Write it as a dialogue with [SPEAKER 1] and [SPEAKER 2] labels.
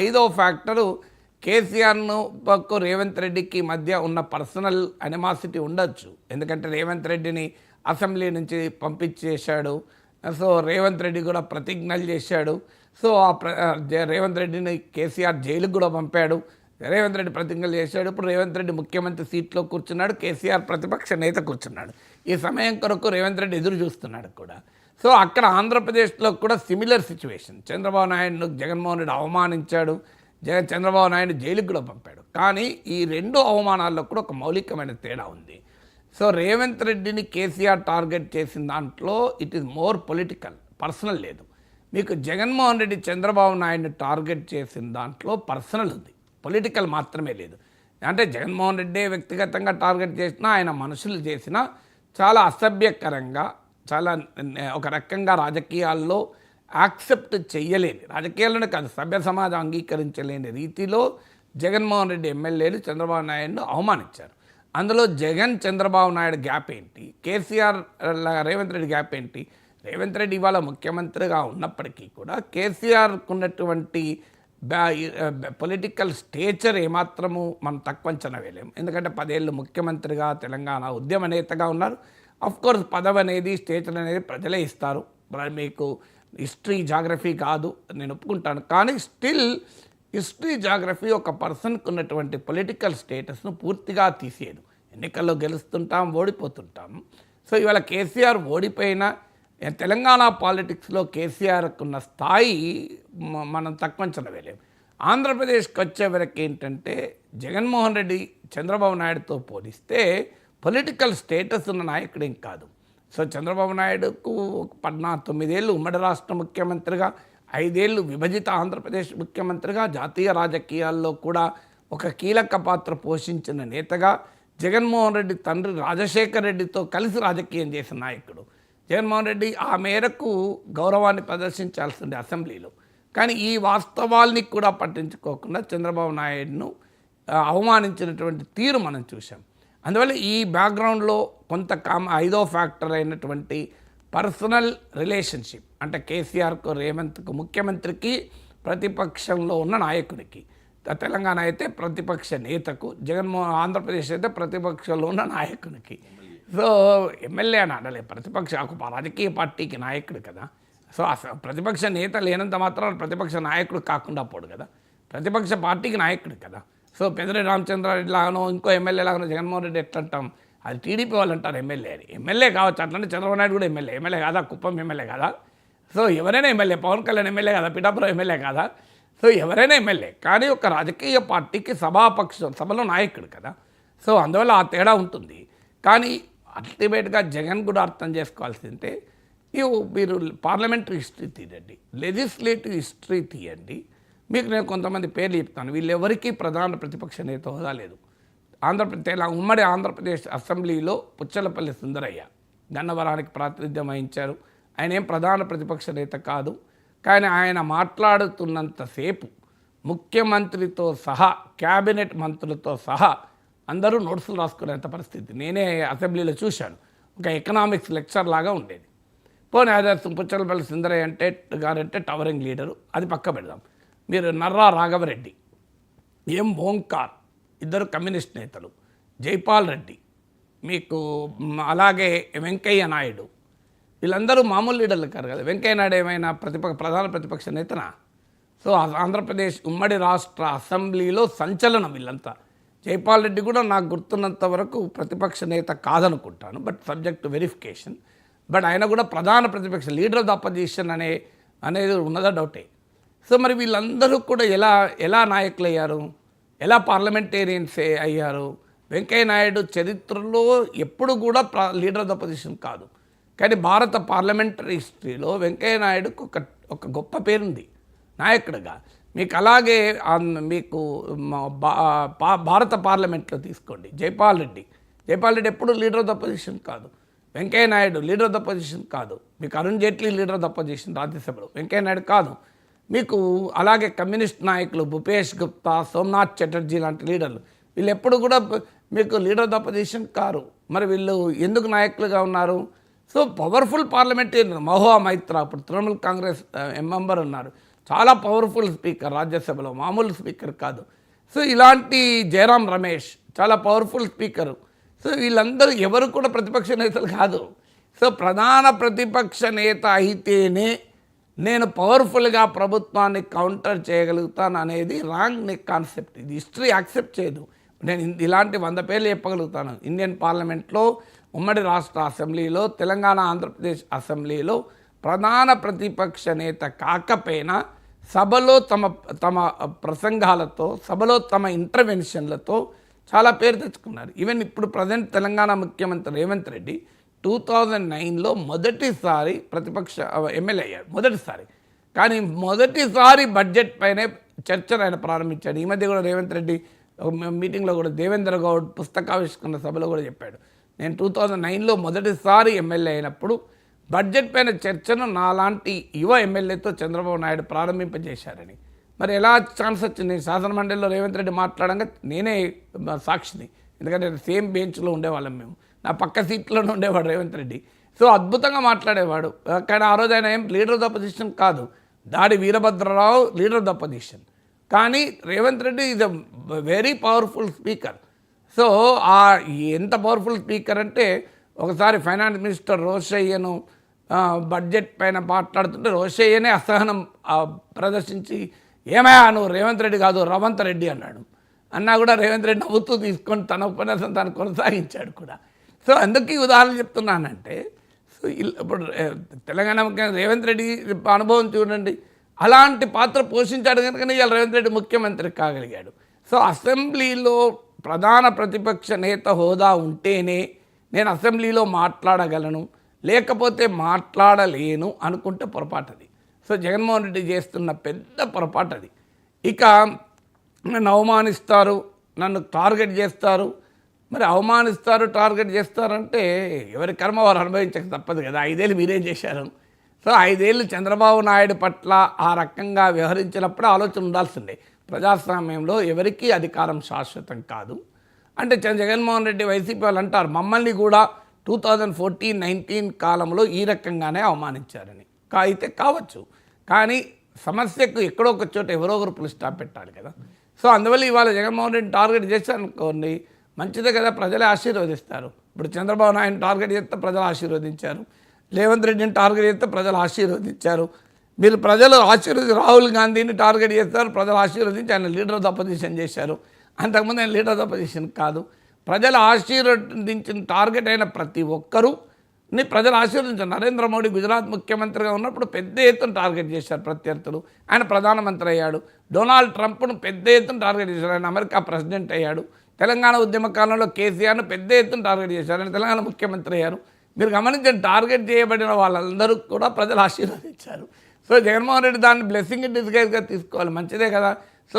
[SPEAKER 1] ఐదో ఫ్యాక్టరు కేసీఆర్ను పక్కు రేవంత్ రెడ్డికి మధ్య ఉన్న పర్సనల్ అనిమాసిటీ ఉండొచ్చు. ఎందుకంటే రేవంత్ రెడ్డిని అసెంబ్లీ నుంచి పంపించేశాడు. సో రేవంత్ రెడ్డి కూడా ప్రతిజ్ఞలు చేశాడు. సో రేవంత్ రెడ్డిని కేసీఆర్ జైలుకు కూడా పంపాడు. రేవంత్ రెడ్డి ప్రతిజ్ఞలు చేశాడు. ఇప్పుడు రేవంత్ రెడ్డి ముఖ్యమంత్రి సీట్లో కూర్చున్నాడు, కేసీఆర్ ప్రతిపక్ష నేత కూర్చున్నాడు. ఈ సమయం కొరకు రేవంత్ రెడ్డి ఎదురు చూస్తున్నాడు కూడా. సో అక్కడ ఆంధ్రప్రదేశ్లో కూడా సిమిలర్ సిచ్యువేషన్. చంద్రబాబు నాయుడును జగన్మోహన్ రెడ్డి అవమానించాడు, చంద్రబాబు నాయుడు జైలుకు కూడా పంపాడు. కానీ ఈ రెండు అవమానాల్లో కూడా ఒక మౌలికమైన తేడా ఉంది. సో రేవంత్ రెడ్డిని కేసీఆర్ టార్గెట్ చేసిన దాంట్లో it is more political, personal లేదు. మీకు జగన్మోహన్ రెడ్డి చంద్రబాబు నాయుడిని టార్గెట్ చేసిన దాంట్లో పర్సనల్ ఉంది, పొలిటికల్ మాత్రమే లేదు. అంటే జగన్మోహన్ రెడ్డి వ్యక్తిగతంగా టార్గెట్ చేసినా, ఆయన మనుషులు చేసినా చాలా అసభ్యకరంగా, చాలా ఒక రకంగా రాజకీయాల్లో యాక్సెప్ట్ చెయ్యలేని, రాజకీయాల్లోనే కాదు సభ్య సమాజం అంగీకరించలేని రీతిలో జగన్మోహన్ రెడ్డి ఎమ్మెల్యేలు చంద్రబాబు నాయుడును అవమానించారు. అందులో జగన్ చంద్రబాబు నాయుడు గ్యాప్ ఏంటి, కేసీఆర్ రేవంత్ రెడ్డి గ్యాప్ ఏంటి? రేవంత్ రెడ్డి ఇవాళ ముఖ్యమంత్రిగా ఉన్నప్పటికీ కూడా కేసీఆర్కు ఉన్నటువంటి పొలిటికల్ స్టేచర్ ఏమాత్రము మనం తక్కువ అంచనా వేయలేము. ఎందుకంటే 10 ఏళ్ళు ముఖ్యమంత్రిగా తెలంగాణ ఉద్యమ నేతగా ఉన్నారు. అఫ్కోర్స్ పదవి అనేది, స్టేచర్ అనేది ప్రజలే ఇస్తారు. మీకు హిస్టరీ జాగ్రఫీ కాదు, నేను ఒప్పుకుంటాను. కానీ స్టిల్ హిస్టరీ జాగ్రఫీ ఒక పర్సన్కి ఉన్నటువంటి పొలిటికల్ స్టేటస్ను పూర్తిగా తీసేయదు. ఎన్నికల్లో గెలుస్తుంటాం, ఓడిపోతుంటాం. సో ఇవాళ కేసీఆర్ ఓడిపోయినా తెలంగాణ పాలిటిక్స్లో కేసీఆర్కు ఉన్న స్థాయి మనం తక్కువ అంచనా వేయలేము. ఆంధ్రప్రదేశ్కి వచ్చే వరకు ఏంటంటే జగన్మోహన్ రెడ్డి చంద్రబాబు నాయుడుతో పోలిస్తే పొలిటికల్ స్టేటస్ ఉన్న నాయకుడేం కాదు. సో చంద్రబాబు నాయుడుకు 9 ఏళ్ళు ఉమ్మడి రాష్ట్ర ముఖ్యమంత్రిగా, 5 ఏళ్ళు విభజిత ఆంధ్రప్రదేశ్ ముఖ్యమంత్రిగా, జాతీయ రాజకీయాల్లో కూడా ఒక కీలక పాత్ర పోషించిన నేతగా, జగన్మోహన్ రెడ్డి తండ్రి రాజశేఖర్ రెడ్డితో కలిసి రాజకీయం చేసిన నాయకుడు. జగన్మోహన్ రెడ్డి ఆ మేరకు గౌరవాన్ని ప్రదర్శించాల్సింది అసెంబ్లీలో. కానీ ఈ వాస్తవాల్ని కూడా పట్టించుకోకుండా చంద్రబాబు నాయుడును అవమానించినటువంటి తీరు మనం చూసాం. అందువల్ల ఈ బ్యాక్గ్రౌండ్లో కొంత ఐదో ఫ్యాక్టర్ అయినటువంటి పర్సనల్ రిలేషన్షిప్, అంటే కేసీఆర్కు, రేవంత్కు, ముఖ్యమంత్రికి, ప్రతిపక్షంలో ఉన్న నాయకుడికి, తెలంగాణ అయితే ప్రతిపక్ష నేతకు, ఆంధ్రప్రదేశ్ అయితే ప్రతిపక్షంలో ఉన్న నాయకునికి. సో ఎమ్మెల్యే అని అనలే, ప్రతిపక్ష రాజకీయ పార్టీకి నాయకుడు కదా. సో ప్రతిపక్ష నేత లేనంత మాత్రం ప్రతిపక్ష నాయకుడు కాకుండా పోడు కదా, ప్రతిపక్ష పార్టీకి నాయకుడు కదా. సో పెద్దిరెడ్డి రామచంద్రారెడ్డి లాగానో ఇంకో ఎమ్మెల్యే లాగానో జగన్మోహన్ రెడ్డి ఎట్లా అంటాం, అది టీడీపీ వాళ్ళు అంటారు ఎమ్మెల్యే అని. ఎమ్మెల్యే కావచ్చు, అట్లంటే చంద్రబాబు నాయుడు కూడా ఎమ్మెల్యే కాదా, కుప్పం ఎమ్మెల్యే కాదా? సో ఎవరైనా ఎమ్మెల్యే, పవన్ కళ్యాణ్ ఎమ్మెల్యే కదా, పిఠాపురం ఎమ్మెల్యే కాదా? సో ఎవరైనా ఎమ్మెల్యే, కానీ ఒక రాజకీయ పార్టీకి సభలో నాయకుడు కదా. సో అందువల్ల ఆ తేడా ఉంటుంది. కానీ అల్టిమేట్గా జగన్ కూడా అర్థం చేసుకోవాల్సిందే, మీరు పార్లమెంటరీ హిస్టరీ తీయండి, లెజిస్లేటివ్ హిస్టరీ తీయండి. మీకు నేను కొంతమంది పేర్లు చెప్తాను. వీళ్ళెవరికీ ప్రధాన ప్రతిపక్ష నేత హోదా లేదు. ఉమ్మడి ఆంధ్రప్రదేశ్ అసెంబ్లీలో పుచ్చలపల్లి సుందరయ్య గన్నవరానికి ప్రాతినిధ్యం వహించారు. ఆయన ఏం ప్రధాన ప్రతిపక్ష నేత కాదు. కానీ ఆయన మాట్లాడుతున్నంతసేపు ముఖ్యమంత్రితో సహా, క్యాబినెట్ మంత్రులతో సహా అందరూ నోట్సులు రాసుకునేంత పరిస్థితి నేనే అసెంబ్లీలో చూశాను. ఒక ఎకనామిక్స్ లెక్చర్ లాగా ఉండేది. పోనీ అదే Puchalapalli Sundarayya guarantee towering leader, అది పక్క పెడదాం. మీరు నర్రా రాఘవరెడ్డి, ఎం ఓంకార్, ఇద్దరు కమ్యూనిస్ట్ నేతలు, జైపాల్ రెడ్డి, మీకు అలాగే వెంకయ్య నాయుడు, వీళ్ళందరూ మామూలు లీడర్లు కారు కదా. వెంకయ్య నాయుడు ఏమైనా ప్రధాన ప్రతిపక్ష నేతనా? సో ఆంధ్రప్రదేశ్ ఉమ్మడి రాష్ట్ర అసెంబ్లీలో సంచలనం వీళ్ళంతా. జైపాల్ రెడ్డి కూడా నాకు గుర్తున్నంత వరకు ప్రతిపక్ష నేత కాదనుకుంటాను, but subject to verification. But ఆయన కూడా ప్రధాన ప్రతిపక్ష లీడర్ ఆఫ్ ద అపోజిషన్ అనేది ఉన్నదా డౌటే. సో మరి వీళ్ళందరూ కూడా ఎలా నాయకులు అయ్యారు, ఎలా పార్లమెంటేరియన్స్ అయ్యారు? వెంకయ్య నాయుడు చరిత్రలో ఎప్పుడు కూడా లీడర్ ఆఫ్ ద అపోజిషన్ కాదు. కానీ భారత పార్లమెంటరీ హిస్టరీలో వెంకయ్య నాయుడుకు ఒక గొప్ప పేరుంది నాయకుడిగా. మీకు అలాగే మీకు భారత పార్లమెంట్లో తీసుకోండి, జైపాల్ రెడ్డి ఎప్పుడు లీడర్ ఆఫ్ ద అపోజిషన్ కాదు. Venkaiah Naidu leader of the opposition కాదు. మీకు Arun Jaitley leader of the opposition రాజ్యసభలో, వెంకయ్య నాయుడు కాదు. మీకు అలాగే కమ్యూనిస్ట్ నాయకులు భూపేష్ గుప్తా, సోమనాథ్ చటర్జీ లాంటి లీడర్లు, వీళ్ళు ఎప్పుడు కూడా మీకు leader of the opposition car. మరి వీళ్ళు ఎందుకు నాయకులుగా ఉన్నారు? So powerful parliamentarian Mahua Maitra, ఇప్పుడు తృణమూల్ కాంగ్రెస్ మెంబర్ ఉన్నారు, చాలా పవర్ఫుల్ స్పీకర్ రాజ్యసభలో, మామూలు స్పీకర్ కాదు. సో ఇలాంటి జయరాం రమేష్ చాలా పవర్ఫుల్ స్పీకరు. సో వీళ్ళందరూ ఎవరు కూడా ప్రతిపక్ష నేతలు కాదు. సో ప్రధాన ప్రతిపక్ష నేత అయితేనే నేను పవర్ఫుల్గా ప్రభుత్వాన్ని కౌంటర్ చేయగలుగుతాను అనేది రాంగ్ కాన్సెప్ట్. ఇది హిస్టరీ యాక్సెప్ట్ చేయదు. నేను ఇలాంటి 100 పేర్లు చెప్పగలుగుతాను. ఇండియన్ పార్లమెంట్లో, ఉమ్మడి రాష్ట్ర అసెంబ్లీలో, తెలంగాణ ఆంధ్రప్రదేశ్ అసెంబ్లీలో ప్రధాన ప్రతిపక్ష నేత కాకపోయినా సభలో తమ ప్రసంగాలతో, సభలో తమ ఇంటర్వెన్షన్లతో చాలా పేరు తెచ్చుకున్నారు. ఈవెన్ ఇప్పుడు ప్రజెంట్ తెలంగాణ ముఖ్యమంత్రి రేవంత్ రెడ్డి 2009లో మొదటిసారి ప్రతిపక్ష ఎమ్మెల్యే అయ్యాడు, మొదటిసారి. కానీ మొదటిసారి బడ్జెట్ పైనే చర్చను ఆయన ప్రారంభించాడు. ఈ మధ్య కూడా రేవంత్ రెడ్డి మీటింగ్లో కూడా దేవేంద్ర గౌడ్ పుస్తకావిష్కరణ సభలో కూడా చెప్పాడు, నేను 2009లో మొదటిసారి ఎమ్మెల్యే అయినప్పుడు బడ్జెట్ పైన చర్చను నాలాంటి యువ ఎమ్మెల్యేతో చంద్రబాబు నాయుడు ప్రారంభింపజేశారని. మరి ఎలా ఛాన్స్ వచ్చింది? శాసనమండలిలో రేవంత్ రెడ్డి మాట్లాడంగా నేనే సాక్షిని, ఎందుకంటే సేమ్ బెంచ్లో ఉండేవాళ్ళం మేము, నా పక్క సీట్లోనే ఉండేవాడు రేవంత్ రెడ్డి. సో అద్భుతంగా మాట్లాడేవాడు. కానీ ఆ రోజు ఆయన ఏం లీడర్ ఆఫ్ ద అపోజిషన్ కాదు, Dadi Veerabhadra Rao leader of the opposition. కానీ Revanth Reddy is a very powerful speaker. So ఎంత పవర్ఫుల్ స్పీకర్ అంటే, ఒకసారి ఫైనాన్స్ మినిస్టర్ రోషయ్యను బడ్జెట్ పైన మాట్లాడుతుంటే రోషయ్యనే అసహనం ప్రదర్శించి, ఏమయ్యా నువ్వు రేవంత్ రెడ్డి కాదు రవంత్ రెడ్డి అన్నాడు. అన్నా కూడా రేవంత్ రెడ్డి నవ్వుతూ తీసుకొని తన ఉపన్యాసం తాను కొనసాగించాడు కూడా. సో అందుకు ఈ ఉదాహరణ చెప్తున్నానంటే, సో ఇప్పుడు తెలంగాణ ముఖ్యమంత్రి రేవంత్ రెడ్డి అనుభవం చూడండి, అలాంటి పాత్ర పోషించాడు కనుకనే ఇవాళ రేవంత్ రెడ్డి ముఖ్యమంత్రి కాగలిగాడు. సో అసెంబ్లీలో ప్రధాన ప్రతిపక్ష నేత హోదా ఉంటేనే నేను అసెంబ్లీలో మాట్లాడగలను, లేకపోతే మాట్లాడలేను అనుకుంటే పొరపాటది. సో జగన్మోహన్ రెడ్డి చేస్తున్న పెద్ద పొరపాటది. ఇక నన్ను అవమానిస్తారు, నన్ను టార్గెట్ చేస్తారు. మరి అవమానిస్తారు, టార్గెట్ చేస్తారంటే ఎవరి కర్మ వారు అనుభవించక తప్పదు కదా. 5 ఏళ్ళు మీరేం చేశారు? సో 5 ఏళ్ళు చంద్రబాబు నాయుడు పట్ల ఆ రకంగా వ్యవహరించినప్పుడు ఆలోచన ఉండాల్సిందే. ప్రజాస్వామ్యంలో ఎవరికీ అధికారం శాశ్వతం కాదు. అంటే జగన్మోహన్ రెడ్డి వైసీపీ వాళ్ళు అంటారు, మమ్మల్ని కూడా 2014-19 కాలంలో ఈ రకంగానే అవమానించారని. అయితే కావచ్చు, కానీ సమస్యకు ఎక్కడో ఒక చోట ఎవరో ఒకరు పులి స్టాప్ పెట్టాలి కదా. సో అందువల్ల ఇవాళ జగన్మోహన్ రెడ్డి టార్గెట్ చేశారనుకోండి, మంచిదే కదా, ప్రజలే ఆశీర్వదిస్తారు. ఇప్పుడు చంద్రబాబు నాయుడు టార్గెట్ చేస్తే ప్రజలు ఆశీర్వదించారు, రేవంత్ రెడ్డిని టార్గెట్ చేస్తే ప్రజలు ఆశీర్వదించారు. మీరు ప్రజలు రాహుల్ గాంధీని టార్గెట్ చేస్తారు, ప్రజలు ఆశీర్వదించి ఆయన లీడర్ ఆఫ్ ద అపోజిషన్ చేశారు. అంతకుముందు ఆయన లీడర్ ఆఫ్ ద అపోజిషన్ కాదు. ప్రజలు ఆశీర్వదించిన టార్గెట్ అయిన ప్రతి ఒక్కరూని ప్రజలు ఆశీర్వదించారు. నరేంద్ర మోడీ గుజరాత్ ముఖ్యమంత్రిగా ఉన్నప్పుడు పెద్ద ఎత్తున టార్గెట్ చేశారు ప్రత్యర్థులు, ఆయన ప్రధానమంత్రి అయ్యాడు. డొనాల్డ్ ట్రంప్ను పెద్ద ఎత్తున టార్గెట్ చేశారు, ఆయన అమెరికా ప్రెసిడెంట్ అయ్యాడు. తెలంగాణ ఉద్యమ కాలంలో కేసీఆర్ను పెద్ద ఎత్తున టార్గెట్ చేశారు, ఆయన తెలంగాణ ముఖ్యమంత్రి అయ్యారు. మీరు గమనించండి, టార్గెట్ చేయబడిన వాళ్ళందరూ కూడా ప్రజలు ఆశీర్వదించారు. సో జగన్మోహన్ రెడ్డి దాన్ని బ్లెస్సింగ్ ఇన్ డిస్గైజ్గా తీసుకోవాలి, మంచిదే కదా. సో